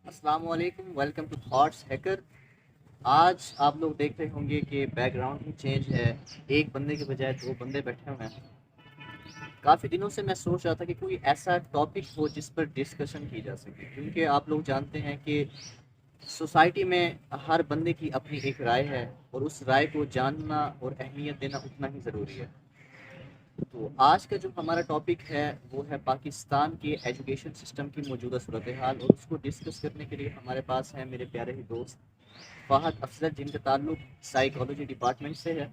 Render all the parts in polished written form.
السلام علیکم، welcome to thoughts hacker. آج آپ لوگ دیکھ رہے ہوں گے کہ بیک گراؤنڈ ہی چینج ہے، ایک بندے کے بجائے دو بندے بیٹھے ہوئے ہیں۔ کافی دنوں سے میں سوچ رہا تھا کہ کوئی ایسا ٹاپک ہو جس پر ڈسکشن کی جا سکے، کیونکہ آپ لوگ جانتے ہیں کہ سوسائٹی میں ہر بندے کی اپنی ایک رائے ہے، اور اس رائے کو جاننا اور اہمیت دینا اتنا ہی ضروری ہے۔ تو آج کا جو ہمارا ٹاپک ہے وہ ہے پاکستان کے ایجوکیشن سسٹم کی موجودہ صورتحال، اور اس کو ڈسکس کرنے کے لیے ہمارے پاس ہیں میرے پیارے ہی دوست فہد افضل، جن کا تعلق سائیکالوجی ڈپارٹمنٹ سے ہے۔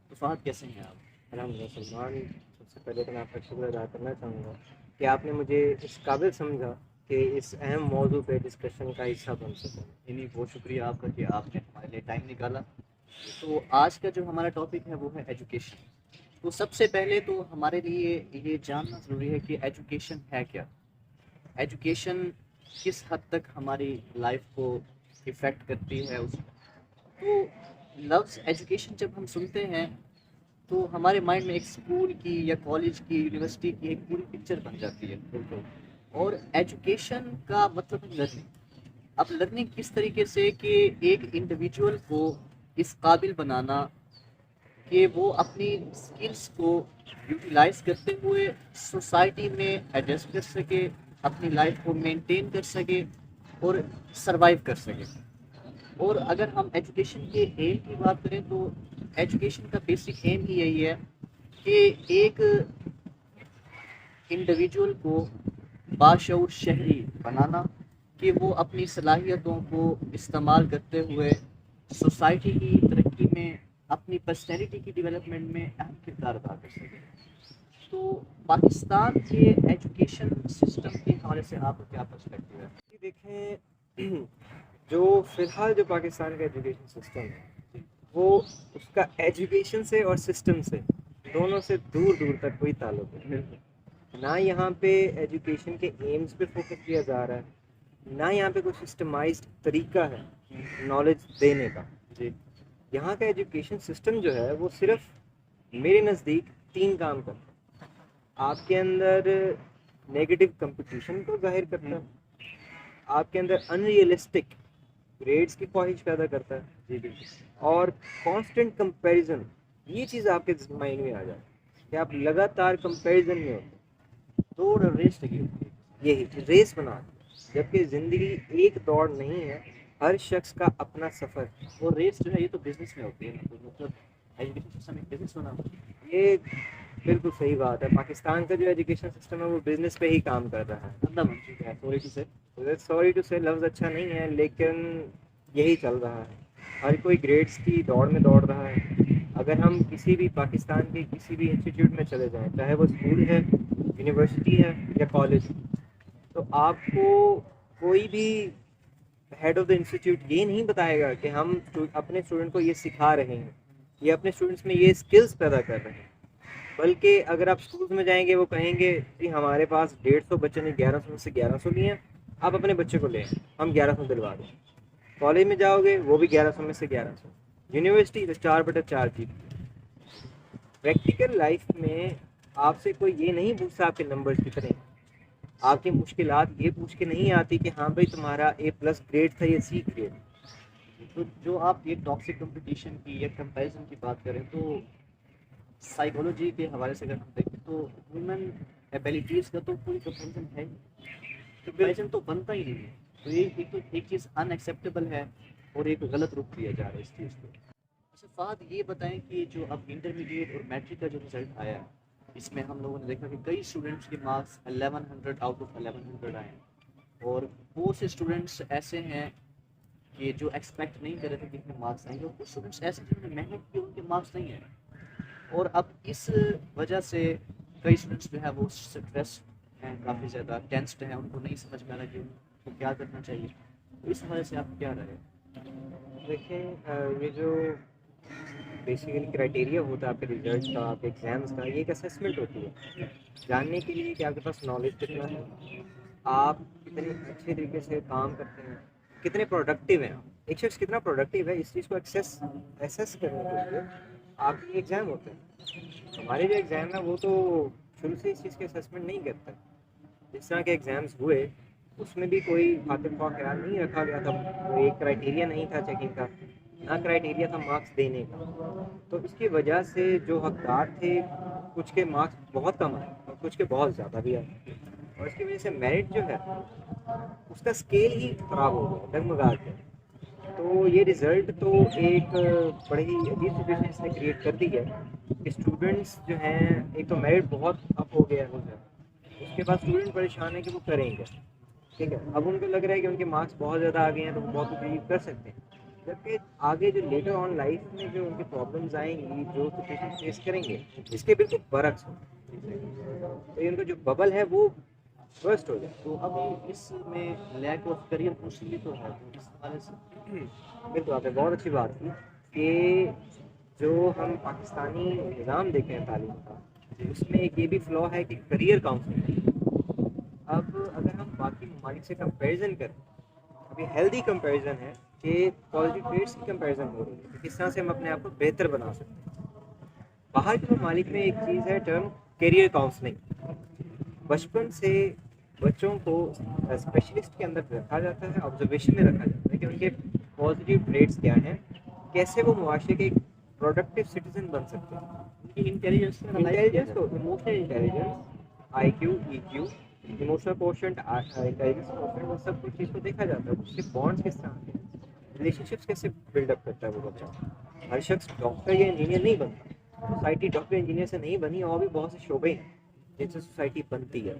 تو فہد، کیسے ہیں آپ؟ الحمد للہ سلمان، سب سے پہلے تو میں آپ کا شکر ادا کرنا چاہوں گا کہ آپ نے مجھے اس قابل سمجھا کہ اس اہم موضوع پہ ڈسکشن کا حصہ بن سکوں۔ یعنی بہت شکریہ آپ کا کہ آپ نے ہمارے لیے ٹائم نکالا۔ تو آج کا جو ہمارا ٹاپک ہے وہ ہے ایجوکیشن۔ تو سب سے پہلے تو ہمارے لیے یہ جاننا ضروری ہے کہ ایجوکیشن ہے کیا؟ ایجوکیشن کس حد تک ہماری لائف کو افیکٹ کرتی ہے؟ اس تو لفظ ایجوکیشن جب ہم سنتے ہیں تو ہمارے مائنڈ میں ایک اسکول کی یا کالج کی یونیورسٹی کی ایک پوری پکچر بن جاتی ہے، بالکل۔ اور ایجوکیشن کا مطلب ہے لرننگ۔ اب لرننگ کس طریقے سے کہ ایک انڈیویجول کو اس قابل بنانا کہ وہ اپنی اسکلس کو یوٹیلائز کرتے ہوئے سوسائٹی میں ایڈجسٹ کر سکے، اپنی لائف کو مینٹین کر سکے اور سروائیو کر سکے۔ اور اگر ہم ایجوکیشن کے ایم کی بات کریں تو ایجوکیشن کا بیسک ایم ہی یہی ہے کہ ایک انڈیویجول کو باشعور شہری بنانا، کہ وہ اپنی صلاحیتوں کو استعمال کرتے ہوئے سوسائٹی کی ترقی میں، اپنی پرسنالٹی کی ڈیولپمنٹ میں اہم کردار ادا کر سکے۔ تو پاکستان کے ایجوکیشن سسٹم کے حوالے سے آپ کا کیا پرسپیکٹو ہے؟ دیکھیں، جو فی الحال جو پاکستان کا ایجوکیشن سسٹم ہے وہ اس کا ایجوکیشن سے اور سسٹم سے دونوں سے دور دور تک کوئی تعلق نہیں۔ نہ یہاں پہ ایجوکیشن کے ایمز پہ فوکس کیا جا رہا ہے، نہ یہاں پہ کوئی سسٹمائزڈ طریقہ ہے نالج دینے کا۔ جی یہاں کا ایجوکیشن سسٹم جو ہے وہ صرف میرے نزدیک تین کام کرتا ہے۔ آپ کے اندر نیگیٹو کمپٹیشن کو ظاہر کرتا ہے، آپ کے اندر ان ریئلسٹک گریڈس کی خواہش پیدا کرتا ہے، جی بالکل۔ اور کانسٹنٹ کمپیریزن، یہ چیز آپ کے مائنڈ میں آ جائے کہ آپ لگاتار کمپیریزن میں ہوتے دوڑ ریس لگی ہوتی ہے۔ یہی ریس بنا دی، جبکہ زندگی ایک دوڑ نہیں ہے، ہر شخص کا اپنا سفر ہے۔ اور ریس جو ہے یہ تو بزنس میں ہوتی ہے نا، تو مطلب ایجوکیشن سسٹم ایک بزنس ہونا یہ بالکل صحیح بات ہے، پاکستان کا جو ایجوکیشن سسٹم ہے وہ بزنس پہ ہی کام کر رہا ہے۔ بندہ بن چکا ہے، سوری ٹو سے۔ سوری ٹو سے لفظ اچھا نہیں ہے، لیکن یہی چل رہا ہے، ہر کوئی گریڈس کی دوڑ میں دوڑ رہا ہے۔ اگر ہم کسی بھی پاکستان کے کسی بھی انسٹیٹیوٹ میں چلے جائیں، چاہے وہ اسکول ہے، یونیورسٹی ہے یا کالج، تو آپ کو کوئی بھی ہیڈ آف دا انسٹیٹیوٹ یہ نہیں بتائے گا کہ ہم اپنے اسٹوڈنٹ کو یہ سکھا رہے ہیں یا اپنے اسٹوڈنٹس میں یہ اسکلس پیدا کر رہے ہیں، بلکہ اگر آپ اسکولس میں جائیں گے وہ کہیں گے کہ ہمارے پاس 150 بچوں نے 1100 میں سے 1100 لیے ہیں، آپ اپنے بچے کو لیں، ہم 1100 دلوا دیں۔ کالج میں جاؤ گے وہ بھی 1100 میں سے 1100، یونیورسٹی تو 4/4 جی۔ پریکٹیکل لائف میں آپ سے کوئی یہ نہیں پوچھتا آپ کے نمبرز کتنے ہیں، آپ کی مشکلات یہ پوچھ کے نہیں آتی کہ ہاں بھائی تمہارا A+ گریڈ تھا یا C گریڈ۔ تو جو آپ یہ ٹاکسک کمپٹیشن کی یا کمپیریزن کی بات کریں تو سائیکالوجی کے حوالے سے اگر ہم دیکھیں تو ہیومن ایبیلیٹیز کا تو کوئی کمپیریزن ہے ہی، کمپیریزن تو بنتا ہی نہیں ہے۔ تو یہ ایک چیز ان ایکسیپٹیبل ہے، اور ایک غلط رخ لیا جا رہا ہے اس چیز کو۔ اچھا فہد، یہ بتائیں کہ جو اب انٹرمیڈیٹ اور میٹرک کا جو رزلٹ آیا ہے، اس میں ہم لوگوں نے دیکھا کہ کئی اسٹوڈنٹس کے مارکس 1100 آؤٹ آف 1100 آئے ہیں، اور بہت سے اسٹوڈنٹس ایسے ہیں کہ جو ایکسپیکٹ نہیں کر رہے تھے کہ اتنے مارکس آئیں گے، اور کچھ اسٹوڈنٹس ایسے جنہوں نے محنت کی ان کے مارکس نہیں ہیں۔ اور اب اس وجہ سے کئی اسٹوڈنٹس جو ہے وہ اسٹریس ہیں، کافی زیادہ ٹینسڈ ہیں، ان کو نہیں سمجھ میں آ رہا کہ ان کو کیا کرنا چاہیے۔ تو اس وجہ سے آپ کیا رہے؟ دیکھیں، یہ جو بیسیکلی کرائٹیریا ہوتا ہے آپ کے ریزلٹ کا، آپ کے ایگزامس کا، یہ ایک اسیسمنٹ ہوتی ہے جاننے کے لیے کہ آپ کے پاس نالج کتنا ہے، آپ کتنے اچھے طریقے سے کام کرتے ہیں، کتنے پروڈکٹیو ہیں آپ، ایک شخص کتنا پروڈکٹیو ہے، اس چیز کو ایسیس کرنے کے لیے آپ کے ایگزام ہوتے ہیں۔ ہمارے جو ایگزام ہیں وہ تو شروع سے اس چیز کے اسیسمنٹ نہیں کرتے۔ جس طرح کے ایگزامس ہوئے اس میں بھی کوئی خاطر خواہ خیال نہیں رکھا گیا تھا، کوئی ایک کرائٹیریا نہیں تھا چیکنگ کا، نہ کرائٹیریا تھا مارکس دینے کا. تو اس کی وجہ سے جو حقدار تھے کچھ کے مارکس بہت کم آئے اور کچھ کے بہت زیادہ بھی آئے، اور اس کی وجہ سے میرٹ جو ہے اس کا اسکیل ہی خراب ہو گیا، ڈگمگا گیا. تو یہ رزلٹ تو ایک بڑی ہی عجیب سچویشن اس نے کریٹ کر دی ہے کہ اسٹوڈنٹس جو ہیں، ایک تو میرٹ بہت اپ ہو گیا ہے، اس کے بعد اسٹوڈنٹ پریشان ہے کہ وہ کریں گے. ٹھیک ہے، اب ان کو لگ رہا ہے کہ ان کے مارکس بہت زیادہ آ گئے ہیں تو وہ بہت کچھ اچیو کر سکتے ہیں، جبکہ آگے جو لیٹر آن لائف میں جو ان کے پرابلمز آئیں گی، جو سچویشن فیس کریں گے، اس کے بالکل برعکس ہو. تو ان کا جو ببل ہے وہ برسٹ ہو جائے. تو اب اس میں لیک آف کریئر کوشش بھی تو ہے، تو اس حوالے سے بالکل آپ نے بہت اچھی بات کی کہ جو ہم پاکستانی نظام دیکھیں ہیں تعلیم کا، اس میں ایک یہ بھی فلا ہے کہ کریئر کاؤنسلنگ. اب اگر ہم باقی ممالک سے کمپیریزن کریں، ابھی ہیلدی کمپیریزن ہے کہ پازیٹیو ٹریٹس کی کمپیریزن ہو رہی ہے کہ کس طرح سے ہم اپنے آپ کو بہتر بنا سکتے ہیں. باہر کے ممالک میں ایک چیز ہے ٹرم کیریئر کاؤنسلنگ. بچپن سے بچوں کو اسپیشلسٹ کے اندر رکھا جاتا ہے، آبزرویشن میں رکھا جاتا ہے کہ ان کے پازیٹیو ٹریٹس کیا ہیں، کیسے وہ معاشرے کے ایک پروڈکٹیو سٹیزن بن سکتے ہیں. ان کی انٹیلیجنس انٹیلیجنس کو، ایموشنل انٹیلیجنس، آئی کیو، ای کیو، ایموشنل کوشنٹ، انٹیلیجنس کوشنٹ، وہ سب کچھ چیز کو دیکھا جاتا ہے. اس کے بانڈس کس طرح کے ہیں، ریلیشن شپس کیسے بلڈ اپ کرتا ہے وہ بچہ. ہر شخص ڈاکٹر یا انجینئر نہیں بنتا، سوسائٹی ڈاکٹر انجینئر سے نہیں بنی، اور بھی بہت سے شعبے ہیں جن سے سوسائٹی بنتی ہے.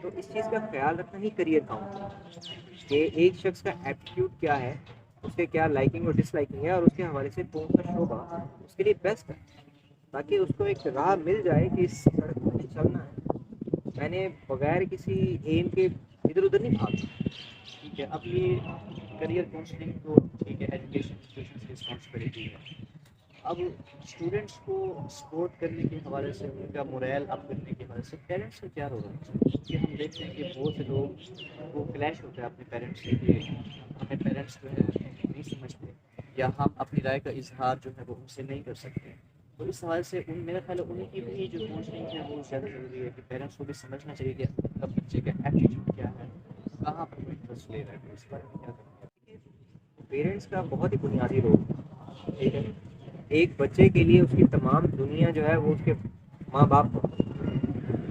تو اس چیز کا خیال رکھنا ہی کریئر کاؤنسلنگ کہ ایک شخص کا ایپٹیٹیوڈ کیا ہے، اس کے کیا لائکنگ اور ڈس لائکنگ ہے، اور اس کے حوالے سے کون سا شعبہ اس کے لیے بیسٹ ہے، تاکہ اس کو ایک راہ مل جائے کہ اس سڑک پہ مجھے چلنا ہے، میں نے بغیر کسی ایم کے ادھر ادھر نہیں بھاگنا. ٹھیک ہے. اب یہ کریئر کاؤنسلنگ تو ٹھیک ہے، ایجوکیشن انسٹیٹیوشن کی رسپانسبلٹی ہے. اب اسٹوڈنٹس کو سپورٹ کرنے کے حوالے سے، ان کا مورائل اپ کرنے کے حوالے سے پیرنٹس کا کیا رول ہے؟ کیونکہ ہم دیکھتے ہیں کہ بہت سے لوگ وہ کلیش ہوتا ہے اپنے پیرنٹس سے کہ ہمیں پیرنٹس جو ہے نہیں سمجھتے، یا ہم اپنی رائے کا اظہار جو ہے وہ ان سے نہیں کر سکتے. تو اس حوالے سے میرا خیال ہے ان کی بھی جو کاؤنسلنگ ہے وہ زیادہ ضروری ہے کہ پیرنٹس کو بھی سمجھنا چاہیے کہ ان کا بچے کا ایٹیٹیوڈ کیا ہے، کہاں پر وہ انٹرسٹ لے رہا ہے. اس بارے میں کیا کریں گے؟ پیرنٹس کا بہت ہی بنیادی رول ہے. ٹھیک ہے، ایک بچے کے لیے اس کی تمام دنیا جو ہے وہ اس کے ماں باپ کو،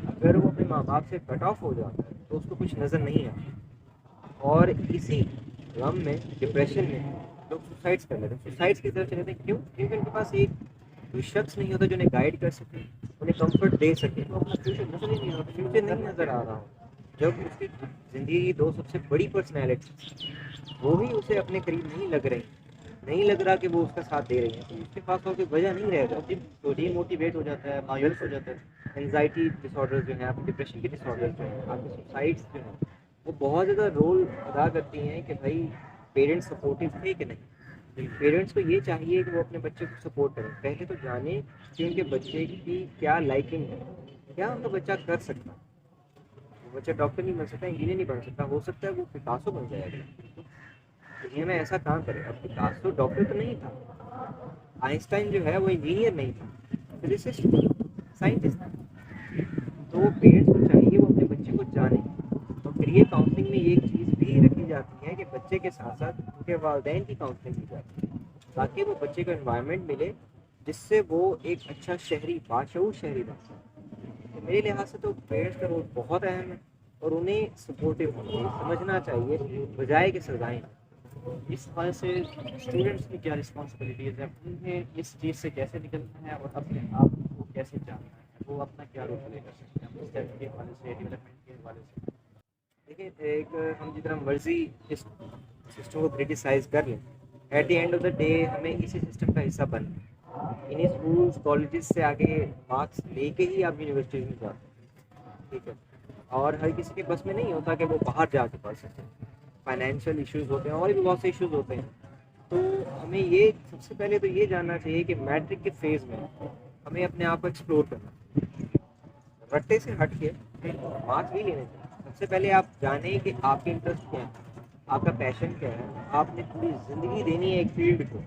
اگر وہ اپنے ماں باپ سے کٹ آف ہو جاتا ہے تو اس کو کچھ نظر نہیں آتا. اور اسی غم میں، ڈپریشن میں لوگ سوسائڈس کر لیتے ہیں، سوسائڈس کی طرف چلے جاتے ہیں. کیوں؟ کیونکہ ان کے پاس ایک کوئی شخص نہیں ہوتا جو انہیں گائیڈ کر سکے، انہیں کمفرٹ دے سکے. تو اپنا فیوچر نظر ہی نہیں آتا، فیوچر نہیں نظر آ رہا ہو. جب اس کی زندگی کی دو سب سے بڑی پرسنالٹی وہی اسے اپنے قریب نہیں لگ رہی، نہیں لگ رہا کہ وہ اس کا ساتھ دے رہی ہیں، تو اس کے پاس اور کوئی وجہ نہیں رہ جاتی. تو ڈی موٹیویٹ ہو جاتا ہے، مایوس ہو جاتا ہے. انزائٹی ڈس آرڈر جو ہیں، آپ کے ڈپریشن کے ڈس آرڈر جو ہیں، آپ کے سوسائڈس جو ہیں، وہ بہت زیادہ رول ادا کرتی ہیں کہ بھائی پیرنٹس سپورٹیو تھے کہ نہیں. پیرنٹس کو یہ چاہیے کہ وہ اپنے بچے کو سپورٹ کریں. پہلے تو جانیں کہ ان کے بچے کی کیا لائکنگ ہے، کیا ان کا بچہ کر سکتا ہے. وہ بچہ ڈاکٹر نہیں بن سکتا، انجینئر نہیں بن سکتا، ہو سکتا ہے وہ پکاسو بن جائے گا دنیا میں، ایسا کام کرے. اب پکاسو ڈاکٹر تو نہیں تھا، آئنسٹائن جو ہے وہ انجینئر نہیں تھا، فزسسٹ تھا، سائنٹسٹ تھا. تو پیرنٹس کو چاہیے وہ اپنے بچے کو جانیں. اور کریئر کاؤنسلنگ میں یہ ایک چیز بھی رکھی جاتی ہے کہ بچے کے ساتھ ساتھ ان کے والدین کی کاؤنسلنگ کی جاتی ہے، تاکہ وہ بچے کو انوائرمنٹ ملے جس سے وہ ایک اچھا شہری، باشعور شہری بن سکے. تو میرے لحاظ سے تو پیرنٹس کا رول بہت اہم ہے، اور انہیں سپورٹیو ہونا چاہیے، سمجھنا چاہیے بجائے کہ سزائیں. اس حوالے سے اسٹوڈنٹس کی کیا رسپانسبلٹیز ہے، انہیں اس چیز سے کیسے نکلنا ہے اور اپنے آپ کو کیسے جاننا ہے، وہ اپنا کیا رول پلے کر سکتے ہیں اسٹیپ کے حوالے سے، ڈیولپمنٹ کے حوالے سے؟ دیکھیں، ایک ہم جتنا مرضی اس سسٹم کو کرٹیسائز کر لیں، at the end of the day ہمیں اسی سسٹم کا حصہ بننا ہے. انہیں اسکولس کالجز سے آگے مارکس لے کے ہی آپ یونیورسٹیز میں جاتے ہیں. ٹھیک ہے، اور ہر کسی کے بس میں نہیں ہوتا کہ وہ باہر جا کے پڑھ سکتے. فائنینشیل ایشوز ہوتے ہیں، اور بھی بہت سے ایشوز ہوتے ہیں. تو ہمیں یہ سب سے پہلے تو یہ جاننا چاہیے کہ میٹرک کے فیز میں ہمیں اپنے آپ کو ایکسپلور کرنا، رٹے سے ہٹ کے مارکس نہیں لینے چاہیے. سب سے پہلے آپ جانیں کہ آپ کے انٹرسٹ کیا ہے، آپ کا پیشن کیا ہے. آپ نے پوری زندگی دینی ہے ایک فیلڈ کو،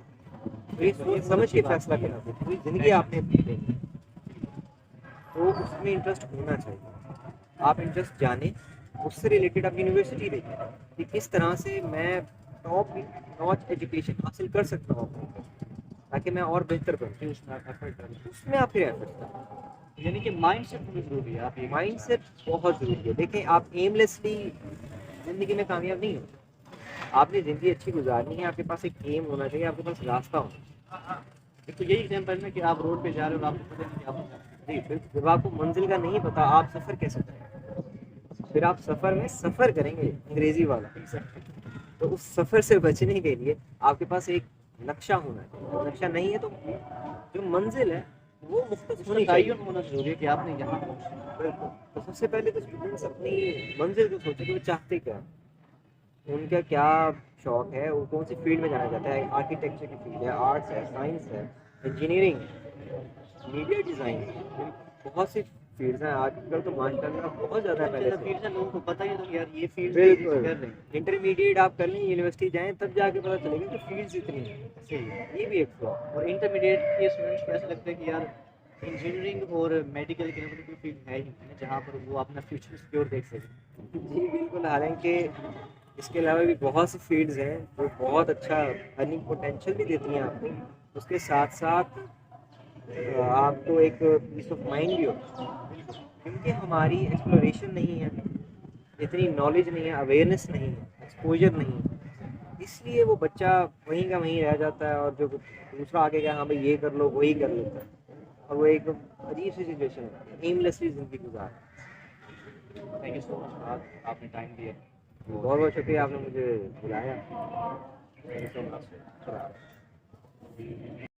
تو یہ سوچ سمجھ کے فیصلہ کرنا چاہیے. پوری زندگی آپ نے اپنی دینی ہے، تو اس میں انٹرسٹ ہونا چاہیے. آپ انٹرسٹ جانیں، اس سے ریلیٹڈ آپ یونیورسٹی دیکھیں کہ کس طرح سے میں ٹاپ ناچ ایجوکیشن حاصل کر سکتا ہوں اپنے اوپر، تاکہ میں اور بہتر بنوں، پھر اس میں آپ ایفرٹ ڈالیں، اس میں آپ پھر ایفرٹ کریں۔ یعنی کہ مائنڈ سیٹ بہت ضروری ہے، آپ یہ مائنڈ سیٹ بہت ضروری ہے۔ دیکھیں آپ ایملیسلی زندگی میں کامیاب نہیں ہو، آپ نے زندگی اچھی گزارنی ہے، آپ کے پاس ایک ایم ہونا چاہیے، آپ کے پاس راستہ ہونا ایک تو یہی ایگزامپل ہے کہ آپ روڈ پہ جا رہے ہو اور آپ کو پتہ نہیں کہ آپ چاہیے۔ جی بالکل، جب آپ کو منزل کا نہیں پتا آپ سفر کیسے کریں گے؟ پھر آپ سفر میں سفر کریں گے انگریزی والا، تو اس سفر سے بچنے کے لیے آپ کے پاس ایک نقشہ ہونا چاہیے، نقشہ نہیں ہے تو جو منزل ہے وہ مختص اس کا ہونی چاہیے۔ تعین ہونا ضروری ہے کہ آپ نے یہاں پہنچنا ہے۔ بالکل، تو سب سے پہلے تو اسٹوڈنٹس اپنی منزل کو سوچیں کہ وہ چاہتے کیا ہیں، ان کا کیا شوق ہے، وہ کون سی فیلڈ میں جانا چاہتا ہے۔ آرکیٹیکچر کی فیلڈ ہے، آرٹس ہے، سائنس ہے، انجینئرنگ ہے، میڈیا ڈیزائن ہے، بہت سی فیلڈز ہیں آج کل تو ماشاء اللہ بہت زیادہ ہے بہت پہلے زیادہ سے۔ فیلڈ ہے، لوگوں کو پتہ ہی ہے تو یار یہ فیلڈ ہے، اسی بالکل، کر رہے ہیں۔ انٹرمیڈیٹ آپ کر لیں، یونیورسٹی جائیں تب جا کے پتہ چلے گا کہ فیلڈز اتنی ہیں، صحیح ہے۔ یہ بھی ایک فلاء اور انٹرمیڈیٹ کے اسٹوڈنٹس کو ایسا لگتا ہے کہ یار انجینئرنگ اور میڈیکل کے علاوہ کوئی فیلڈ ہے ہی نہیں ہے جہاں پر وہ اپنا فیوچر سیکیور دیکھ سکیں۔ جی بالکل، حالانکہ اس کے علاوہ بھی بہت سی فیلڈز ہیں جو بہت اچھا ارننگ پوٹینشیل بھی دیتی ہیں آپ کو، اس کے ساتھ ساتھ آپ کو ایک پیس آف مائنڈ بھی ہوتا ہے، کیونکہ ہماری ایکسپلوریشن نہیں ہے، اتنی نالج نہیں ہے، اویئرنیس نہیں ہے، ایکسپوجر نہیں ہے، اس لیے وہ بچہ وہیں کا وہیں رہ جاتا ہے، اور جو دوسرا آگے گیا ہاں بھائی یہ کر لو وہی کر لیتا ہے، اور وہ ایک عجیب سی سچویشن ہے، ایملیسلی زندگی گزار۔ Thank you so much for آپ نے ٹائم دیا، بہت اور بہت شکریہ آپ نے مجھے بلایا۔ تھینک یو سو مچ۔ خدا حافظ۔